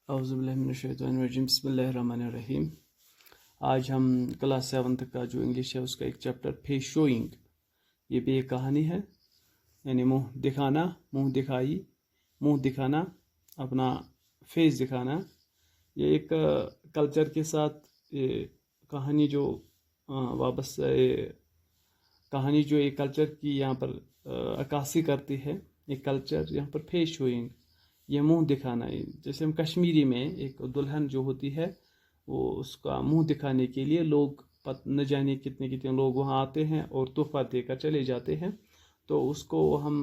औज़ुबिल्लाहिमिनश्शैतानिर्रजीम बिस्मिल्लाहिर्रहमानिर्रहीम। आज हम क्लास 7th का जो इंग्लिश है उसका एक चैप्टर फेस शोइंग, ये भी एक कहानी है। यानी मुंह दिखाना, मुंह दिखाई, मुंह दिखाना, अपना फेस दिखाना। ये एक कल्चर के साथ ये कहानी जो वाबस्ता कहानी जो एक कल्चर की यहाँ पर अक्कासी करती है। एक कल्चर यहाँ पर फेस शोइंग, ये मुंह दिखाना है। जैसे हम कश्मीरी में एक दुल्हन जो होती है वो उसका मुंह दिखाने के लिए लोग न जाने कितने कितने लोग वहाँ आते हैं और तोहफा देकर चले जाते हैं। तो उसको हम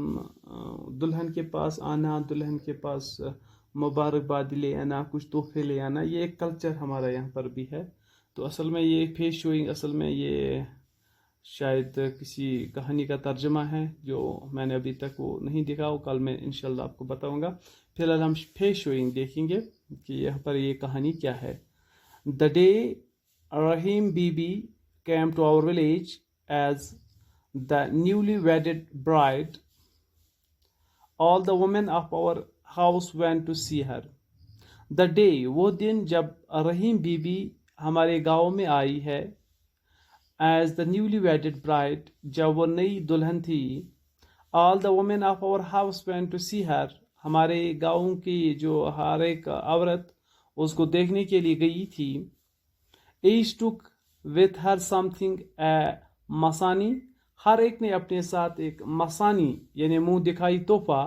दुल्हन के पास आना, दुल्हन के पास मुबारकबाद ले आना, कुछ तोहफे ले आना, ये एक कल्चर हमारा यहाँ पर भी है। तो असल में ये फेस शोइंग असल में ये शायद किसी कहानी का तर्जमा है जो मैंने अभी तक वो नहीं देखा, वो कल मैं इंशाल्लाह आपको बताऊंगा। फिलहाल हम फेस शोइंग देखेंगे कि यहाँ पर ये कहानी क्या है। The day Rahim Bibi came to our village as the newly wedded bride, all the women of our house went to see her. The day, वो दिन जब रहीम बीबी हमारे गाँव में आई है, as the newly wedded bride, जब वो नई दुल्हन थी। All the women of our house went to see her, हमारे गाँव की जो हर एक औरत उसको देखने के लिए गई थी। Each took with her something a मसानी, हर एक ने अपने साथ एक मसानी यानी मुंह दिखाई तोहफा,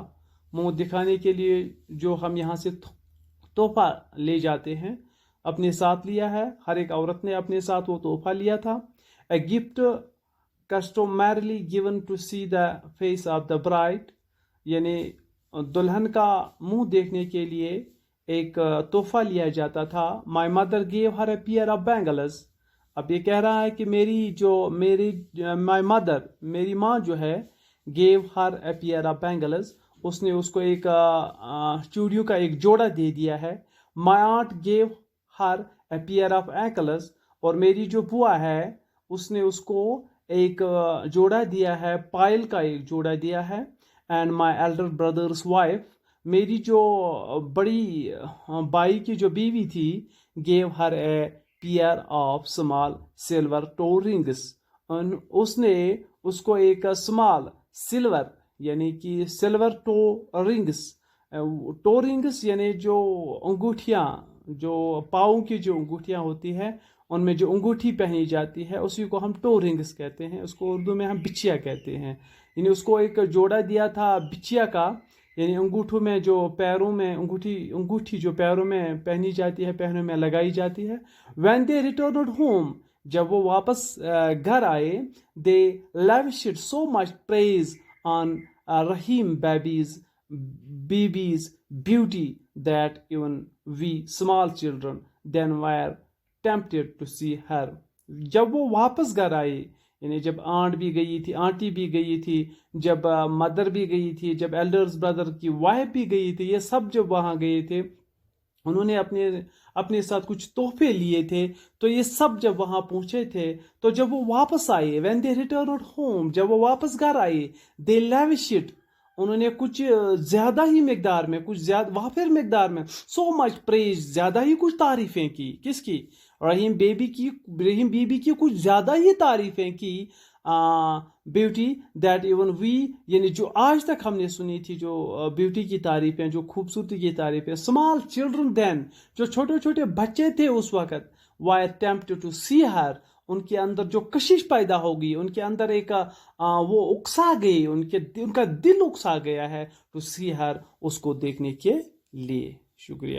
मुंह दिखाने के लिए जो हम यहाँ से तोहफा ले जाते हैं, अपने साथ लिया है। हर एक औरत ने अपने साथ वो तोहफा लिया था। A gift customarily given to see the face of the bride, यानी दुल्हन का मुंह देखने के लिए एक तोहफा लिया जाता था। My mother gave her a pair of bangles, अब ये कह रहा है कि my mother, मेरी माँ जो है, gave her a pair of bangles, उसने उसको एक चूड़ियों का एक जोड़ा दे दिया है। My aunt gave her a pair of ankles, और मेरी जो बुआ है उसने उसको एक जोड़ा दिया है, पायल का एक जोड़ा दिया है। And my elder brother's wife, मेरी जो बड़ी बाई की जो बीवी थी, gave her a pair of small silver toe rings, उसने उसको एक स्मॉल सिल्वर यानी कि सिल्वर टो रिंग्स यानी जो अंगूठियाँ, जो पाँव की जो अंगूठियाँ होती है उनमें जो अंगूठी पहनी जाती है उसी को हम टो रिंग्स कहते हैं। उसको उर्दू में हम बिछिया कहते हैं। यानी उसको एक जोड़ा दिया था बिछिया का, यानी अंगूठों में जो पैरों में अंगूठी जो पैरों में पहनी जाती है, पैरों में लगाई जाती है। व्हेन दे रिटर्नड होम, जब वो वापस घर आए, they lavished so much praise on Rahim Bibi's beauty that even we small children then were tempted to see her, जब वो वापस घर आए, यानी जब आंटी भी गई थी, जब मदर भी गई थी, जब एल्डर्स ब्रदर की वाइफ भी गई थी, ये सब जब वहाँ गए थे, उन्होंने अपने साथ कुछ तोहफे लिए थे। तो ये सब जब वहाँ पहुँचे थे, तो जब वो वापस आए, when they returned home, जब वो वापस घर आए, they lavished, उन्होंने कुछ ज्यादा ही मिकदार में, कुछ ज्यादा वाफिर मिकदार में, सो मच प्रेज, ज्यादा ही कुछ तारीफें की। किसकी? रहीम बीबी की कुछ ज्यादा ही तारीफें की। ब्यूटी दैट इवन वी, यानी जो आज तक हमने सुनी थी, जो ब्यूटी की तारीफें, जो खूबसूरती की तारीफें। स्मॉल चिल्ड्रन देन, जो छोटे छोटे बच्चे थे उस वक्त, वाई टेम्प्टेड टू सी हर, उनके अंदर जो कशिश पैदा होगी, उनके अंदर एक वो उकसा गई, उनका दिल उकसा गया है टू सी हर, उसको देखने के लिए। शुक्रिया।